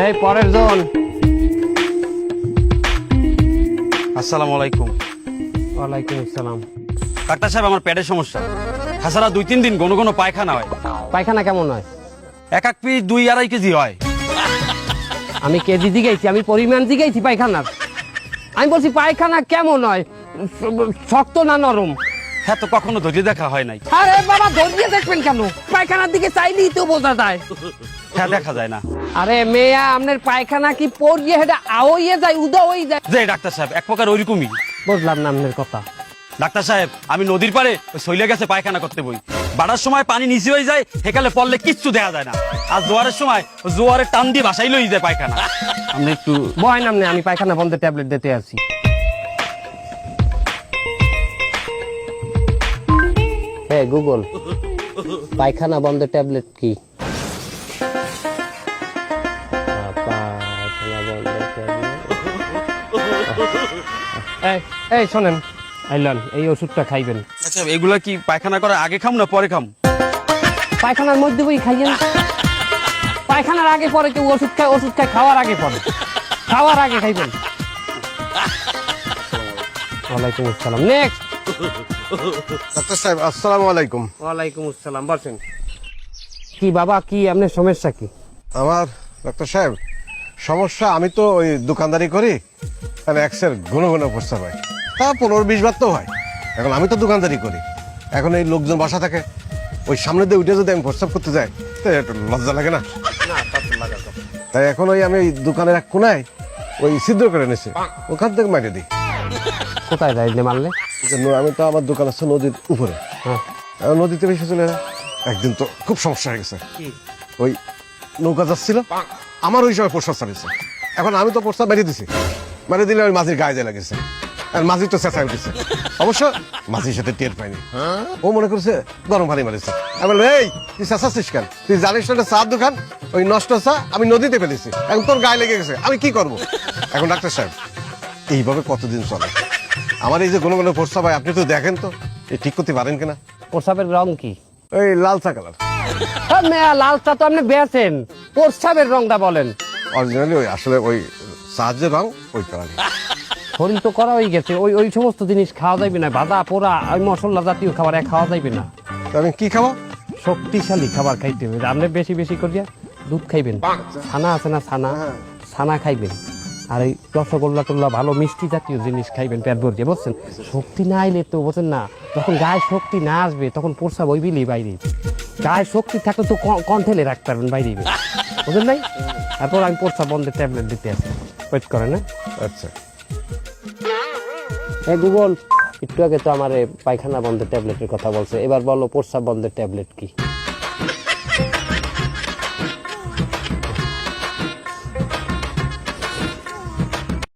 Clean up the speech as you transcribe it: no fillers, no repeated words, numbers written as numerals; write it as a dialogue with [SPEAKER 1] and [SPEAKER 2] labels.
[SPEAKER 1] এই পরের জন।
[SPEAKER 2] আসসালামু আলাইকুম।
[SPEAKER 1] ওয়ালাইকুম আসসালাম।
[SPEAKER 2] ডাক্তার সাহেব, আমার পেটের সমস্যা। তাছাড়া 2-3 দিন ঘন ঘন পায়খানা হয়।
[SPEAKER 1] পায়খানা কেমন হয়?
[SPEAKER 2] এক পিস 2-2.5 কেজি হয়।
[SPEAKER 1] আমি কেজি দিকেছি, আমি পরিমাণ দিকেছি পায়খানার। আমি বলছি পায়খানা কেমন হয়, শক্ত না নরম?
[SPEAKER 2] হ্যাঁ, তো কখনো ধৈর্য দেখা হয় নাই।
[SPEAKER 1] আরে বাবা, ধরিয়ে দেখবেন কেন? পায়খানার দিকে চাইলেই তো বোঝা যায়।
[SPEAKER 2] হ্যাঁ, দেখা যায় না।
[SPEAKER 1] আরে মেয়া, আপনার পায়খানা কি পড়িয়ে হেটা আওয়ে যায়, উদা হয়ে যায়?
[SPEAKER 2] যে ডাক্তার সাহেব, এক প্রকার ওইরকমই।
[SPEAKER 1] বুঝলাম না আপনার কথা।
[SPEAKER 2] ডাক্তার সাহেব, আমি নদীর পাড়ে সইলে গেছে পায়খানা করতে বই। বাড়ার সময় পানি নিচে হয়ে যায়, হেকালে পড়লে কিচ্ছু দেখা যায় না। আর জোয়ারের সময় জোয়ারের টান দিয়ে বাসাই লই যায় পায়খানা। আপনি একটু
[SPEAKER 1] ভয় নাম নেই, আমি পায়খানা বন্ধের ট্যাবলেট দিতে আছি। হ্যাঁ গুগল, পায়খানা বন্ধের ট্যাবলেট কি? এই শোনেন, আইলান, এই ওষুধটা খাইবেন।
[SPEAKER 2] আচ্ছা, এগুলা কি পায়খানা করার আগে খাম না পরে খাম?
[SPEAKER 1] পায়খানার মধ্যে বই খাইয়েন। পায়খানার আগে পরে কেউ ওষুধ খায়? ওষুধ খায় খাওয়ার আগে পরে, খাওয়ার আগে খাইবেন। ওয়ালাইকুম আসসালাম। নেক্সট।
[SPEAKER 3] ডাক্তার সাহেব, আসসালামু আলাইকুম।
[SPEAKER 1] ওয়ালাইকুম আসসালাম। বলছেন কি বাবা, কি আপনার সমস্যা কি?
[SPEAKER 3] আমার ডাক্তার সাহেব সমস্যা, আমি তো ওই দোকানদারি করি, তাহলে এক্সের ঘন ঘন প্রস্তাব হয়, তা 15-20 বার তো হয়। এখন আমি তো দোকানদারি করি, এখন এই লোকজন বাসা থাকে, ওই সামনে দিয়ে উঠে যদি আমি প্রস্তাব করতে যাই তো একটু লজ্জা লাগে না? তাই এখন ওই আমি ওই দোকানের এক কোনায় ওই ছিদ্র করে নিয়েছি, ওখান থেকে মারিয়ে দিই।
[SPEAKER 1] কোথায় যাইলে মারলে?
[SPEAKER 3] আমি তো, আমার দোকান আছে নদীর উপরে,
[SPEAKER 1] হ্যাঁ।
[SPEAKER 3] নদীতে বেশি চলে যায়। একদিন তো খুব সমস্যা হয়ে গেছে, ওই নৌকা যাচ্ছিল, আমার ওই সময় প্রস্তাব চালিয়েছে। এখন আমি তো প্রস্তাব মেরে দিছি, মেরে দিলে ওই মাঝির গায়ে যায় লাগেছে, আর মাঝি তো চেঁচা উঠেছে। অবশ্য মাঝির সাথে টের পাইনি, ও মনে করছে গরম পানি মারিছে। আমি বললাম, এই তুই চেঁচাচ্ছিস কেন? তুই জানিস না চার দোকান, ওই নষ্ট চা আমি নদীতে ফেলেছি, এখন তোর গায়ে লেগে গেছে, আমি কি করব? এখন ডাক্তার সাহেব, এইভাবে কতদিন চলে? আমার এই যে কোনো কোনো প্রস্তাব হয়, আপনি তো দেখেন তো, এই ঠিক করতে পারেন কিনা?
[SPEAKER 1] প্রস্রাবের রং কি?
[SPEAKER 3] ওই লালচা কালার।
[SPEAKER 1] মেয়া, লাল চা তো আপনি বেচেন, প্রস্রাবের রংটা বলেন।
[SPEAKER 3] অরিজিনালি ওই আসলে ওই সাহায্যের রং ওই কালার।
[SPEAKER 1] শরীর তো করা হয়ে গেছে, ওই ওই সমস্ত জিনিস খাওয়া যাবে না, ভাজা পোড়া ওই মশলা জাতীয় খাবার খাওয়া যাবে না।
[SPEAKER 3] আমি কি খাবো?
[SPEAKER 1] শক্তিশালী খাবার খাইতে হবে। আপনি বেশি বেশি করিয়া দুধ খাইবেন, ছানা আছে না, ছানা, ছানা খাইবেন, আর এই রসগোল্লা টোল্লা ভালো মিষ্টি জাতীয় জিনিস খাইবেন পেট ভরিয়ে, বুঝছেন? শক্তি না আইলে তো বোঝেন না, যখন গায়ে শক্তি না আসবে তখন প্রস্রাব ওই বিলি বাইরে। গায়ে শক্তি থাকলে তো কন্ঠেলে রাখতে পারবেন বাইরে, বুঝলেন নাই? তারপর আমি প্রস্রাব বন্ধের ট্যাবলেট দিতে আসি, ওয়েট করেন। না
[SPEAKER 3] আচ্ছা,
[SPEAKER 1] হ্যাঁ গুগল, একটু আগে তো আমার পায়খানা বন্ধের ট্যাবলেটের কথা বলছে, এবার বলো প্রস্রাব বন্ধের ট্যাবলেট কি?